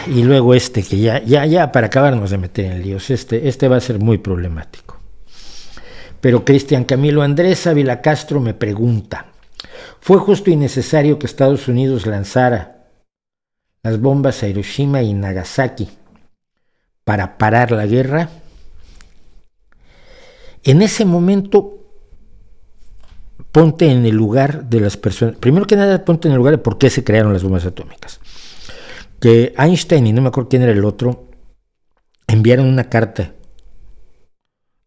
Y luego que ya para acabarnos de meter en líos, este va a ser muy problemático. Pero Cristian Camilo Andrés Ávila Castro me pregunta, ¿fue justo y necesario que Estados Unidos lanzara las bombas a Hiroshima y Nagasaki para parar la guerra? En ese momento, ponte en el lugar de las personas. Primero que nada, ponte en el lugar de por qué se crearon las bombas atómicas. Que Einstein y no me acuerdo quién era el otro, enviaron una carta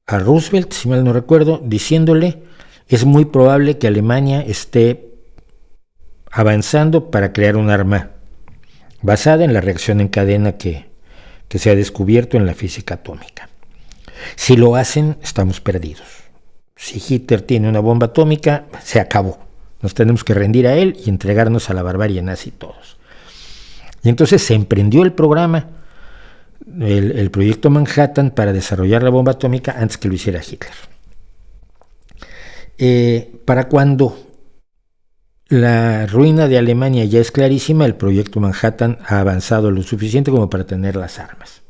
a Roosevelt, si mal no recuerdo, diciéndole: es muy probable que Alemania esté avanzando para crear un arma basada en la reacción en cadena que se ha descubierto en la física atómica. Si lo hacen, estamos perdidos. Si Hitler tiene una bomba atómica, se acabó. Nos tenemos que rendir a él y entregarnos a la barbarie nazi todos. Y entonces se emprendió el programa, el proyecto Manhattan, para desarrollar la bomba atómica antes que lo hiciera Hitler. Para cuando la ruina de Alemania ya es clarísima, el proyecto Manhattan ha avanzado lo suficiente como para tener las armas.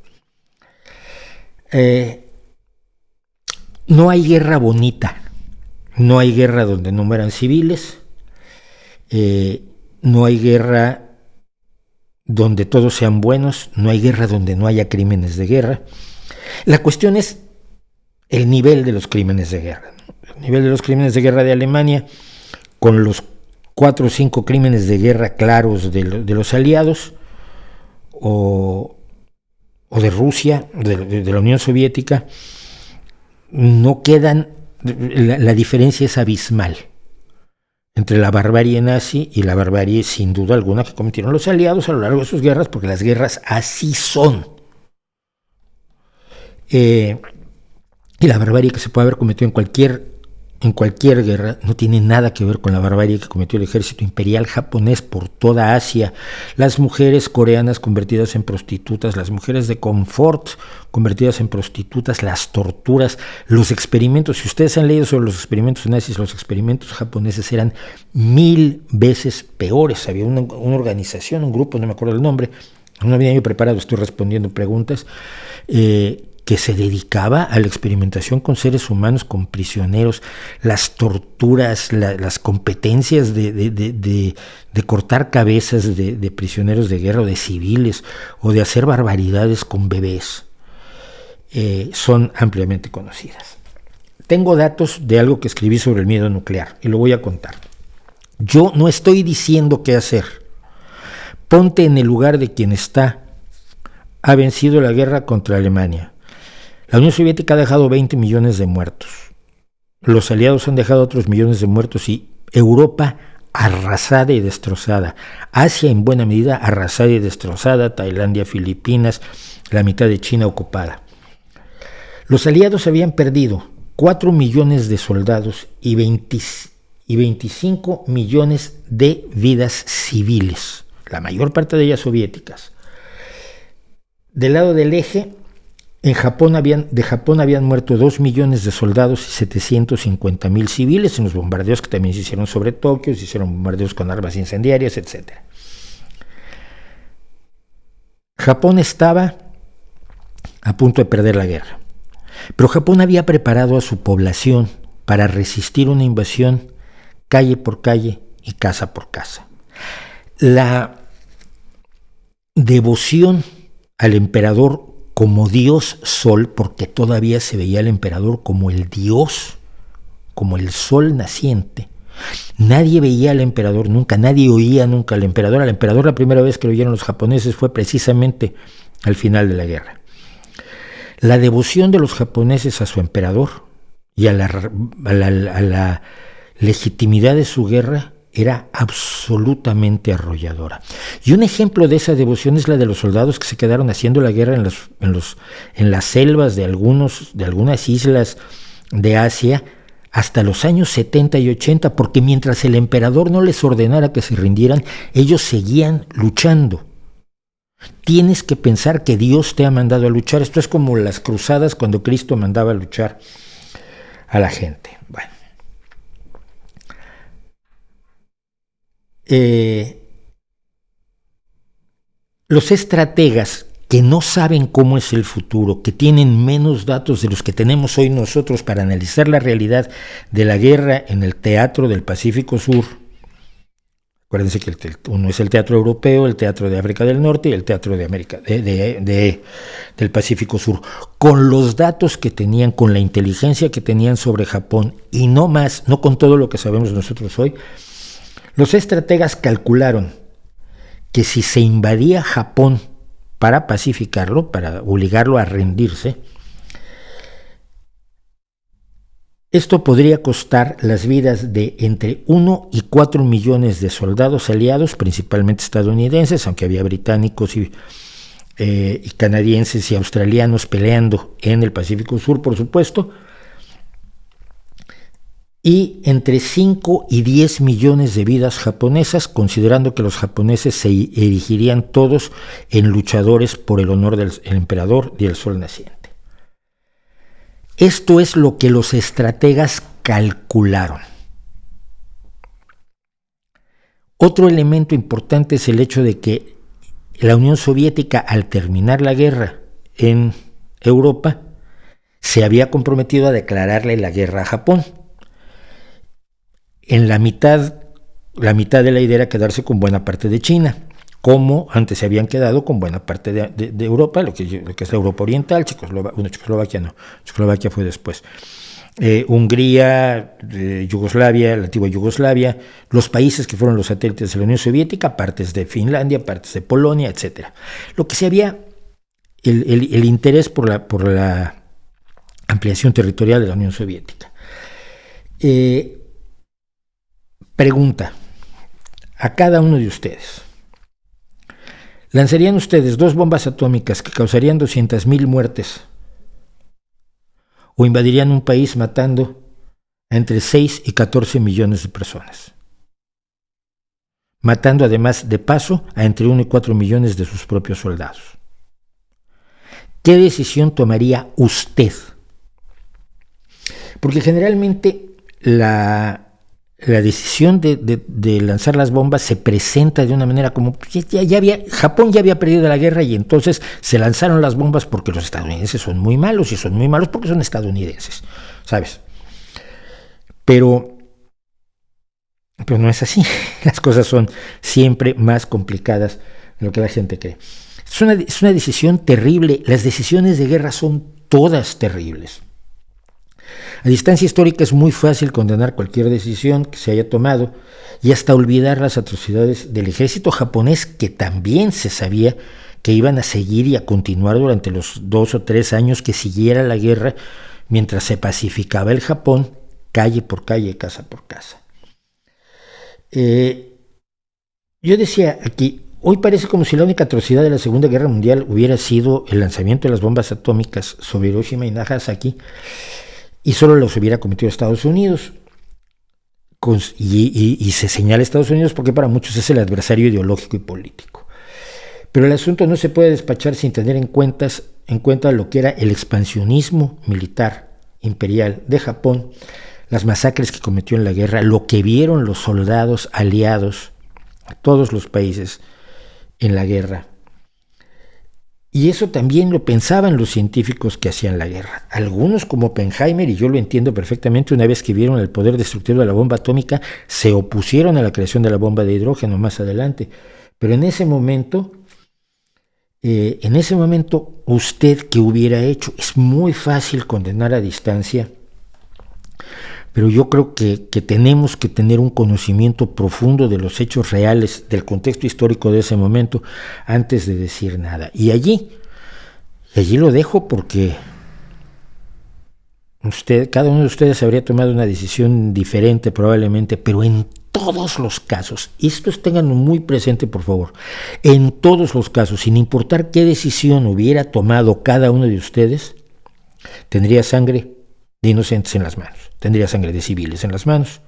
No hay guerra bonita, no hay guerra donde no mueran civiles, no hay guerra donde todos sean buenos, no hay guerra donde no haya crímenes de guerra. La cuestión es el nivel de los crímenes de guerra. El nivel de los crímenes de guerra de Alemania, con los 4 o 5 crímenes de guerra claros de los aliados, o de Rusia, de la Unión Soviética, no quedan, la diferencia es abismal entre la barbarie nazi y la barbarie sin duda alguna que cometieron los aliados a lo largo de sus guerras, porque las guerras así son. Y la barbarie que se puede haber cometido en cualquier guerra no tiene nada que ver con la barbarie que cometió el ejército imperial japonés por toda Asia. Las mujeres coreanas convertidas en prostitutas, las mujeres de confort convertidas en prostitutas, las torturas, los experimentos. Si ustedes han leído sobre los experimentos nazis, los experimentos japoneses eran 1000 veces peores. Había una organización, un grupo, no me acuerdo el nombre, no había yo preparado, estoy respondiendo preguntas, que se dedicaba a la experimentación con seres humanos, con prisioneros, las torturas, las competencias de cortar cabezas de prisioneros de guerra o de civiles, o de hacer barbaridades con bebés, son ampliamente conocidas. Tengo datos de algo que escribí sobre el miedo nuclear y lo voy a contar. Yo no estoy diciendo qué hacer. Ponte en el lugar de quien ha vencido la guerra contra Alemania. La Unión Soviética ha dejado 20 millones de muertos. Los aliados han dejado otros millones de muertos y Europa arrasada y destrozada. Asia en buena medida arrasada y destrozada. Tailandia, Filipinas, la mitad de China ocupada. Los aliados habían perdido 4 millones de soldados y 25 millones de vidas civiles, la mayor parte de ellas soviéticas. Del lado del eje, de Japón habían muerto 2 millones de soldados y 750,000 civiles en los bombardeos que también se hicieron sobre Tokio, se hicieron bombardeos con armas incendiarias, etc. Japón estaba a punto de perder la guerra, pero Japón había preparado a su población para resistir una invasión calle por calle y casa por casa. La devoción al emperador como Dios Sol, porque todavía se veía al emperador como el Dios, como el sol naciente. Nadie veía al emperador nunca, nadie oía nunca al emperador. Al emperador la primera vez que lo oyeron los japoneses fue precisamente al final de la guerra. La devoción de los japoneses a su emperador y a la legitimidad de su guerra era absolutamente arrolladora. Y un ejemplo de esa devoción es la de los soldados que se quedaron haciendo la guerra en las selvas de algunas islas de Asia hasta los años 70 y 80, porque mientras el emperador no les ordenara que se rindieran, ellos seguían luchando. Tienes que pensar que Dios te ha mandado a luchar. Esto es como las cruzadas cuando Cristo mandaba a luchar a la gente. Bueno. los estrategas que no saben cómo es el futuro, que tienen menos datos de los que tenemos hoy nosotros para analizar la realidad de la guerra en el teatro del Pacífico Sur. Acuérdense que uno es el teatro europeo, el teatro de África del Norte y el teatro de América, del Pacífico Sur. Con los datos que tenían, con la inteligencia que tenían sobre Japón y no más, no con todo lo que sabemos nosotros hoy, los estrategas calcularon que si se invadía Japón para pacificarlo, para obligarlo a rendirse, esto podría costar las vidas de entre 1 y 4 millones de soldados aliados, principalmente estadounidenses, aunque había británicos y canadienses y australianos peleando en el Pacífico Sur, por supuesto, y entre 5 y 10 millones de vidas japonesas, considerando que los japoneses se erigirían todos en luchadores por el honor del emperador y el sol naciente. Esto es lo que los estrategas calcularon. Otro elemento importante es el hecho de que la Unión Soviética, al terminar la guerra en Europa, se había comprometido a declararle la guerra a Japón. En la mitad de la idea era quedarse con buena parte de China, como antes se habían quedado con buena parte de Europa, lo que es la Europa Oriental. Checoslovaquia fue después. Hungría, Yugoslavia, la antigua Yugoslavia, los países que fueron los satélites de la Unión Soviética, partes de Finlandia, partes de Polonia, etc. Lo que se había, el interés por la ampliación territorial de la Unión Soviética. Pregunta a cada uno de ustedes. ¿Lanzarían ustedes 2 bombas atómicas que causarían 200,000 muertes? ¿O invadirían un país matando a entre 6 y 14 millones de personas? Matando además de paso a entre 1 y 4 millones de sus propios soldados. ¿Qué decisión tomaría usted? Porque generalmente la decisión de lanzar las bombas se presenta de una manera como Japón ya había perdido la guerra y entonces se lanzaron las bombas porque los estadounidenses son muy malos y son muy malos porque son estadounidenses, ¿sabes? Pero no es así. Las cosas son siempre más complicadas de lo que la gente cree. Es una decisión terrible. Las decisiones de guerra son todas terribles. A distancia histórica es muy fácil condenar cualquier decisión que se haya tomado y hasta olvidar las atrocidades del ejército japonés, que también se sabía que iban a seguir y a continuar durante los 2 o 3 años que siguiera la guerra, mientras se pacificaba el Japón, calle por calle, casa por casa. Yo decía aquí, hoy parece como si la única atrocidad de la Segunda Guerra Mundial hubiera sido el lanzamiento de las bombas atómicas sobre Hiroshima y Nagasaki, y solo los hubiera cometido Estados Unidos. Y se señala a Estados Unidos porque para muchos es el adversario ideológico y político. Pero el asunto no se puede despachar sin tener en cuenta lo que era el expansionismo militar imperial de Japón, las masacres que cometió en la guerra, lo que vieron los soldados aliados a todos los países en la guerra. Y eso también lo pensaban los científicos que hacían la guerra. Algunos, como Oppenheimer, y yo lo entiendo perfectamente, una vez que vieron el poder destructivo de la bomba atómica, se opusieron a la creación de la bomba de hidrógeno más adelante. Pero en ese momento, ¿usted qué hubiera hecho? Es muy fácil condenar a distancia, pero yo creo que tenemos que tener un conocimiento profundo de los hechos reales, del contexto histórico de ese momento, antes de decir nada. Y allí lo dejo, porque cada uno de ustedes habría tomado una decisión diferente probablemente, pero en todos los casos, y estos tenganlo muy presente por favor, en todos los casos, sin importar qué decisión hubiera tomado cada uno de ustedes, tendría sangre de inocentes en las manos, tendría sangre de civiles en las manos,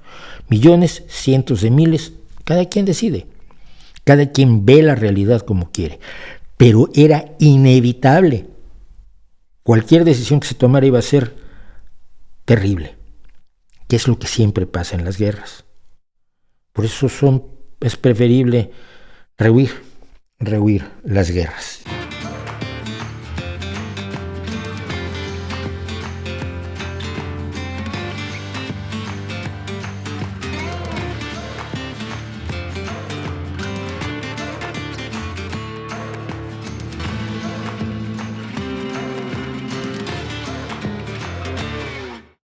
millones, cientos de miles, cada quien decide, cada quien ve la realidad como quiere, pero era inevitable. Cualquier decisión que se tomara iba a ser terrible, que es lo que siempre pasa en las guerras. Por eso es preferible rehuir rehuir las guerras.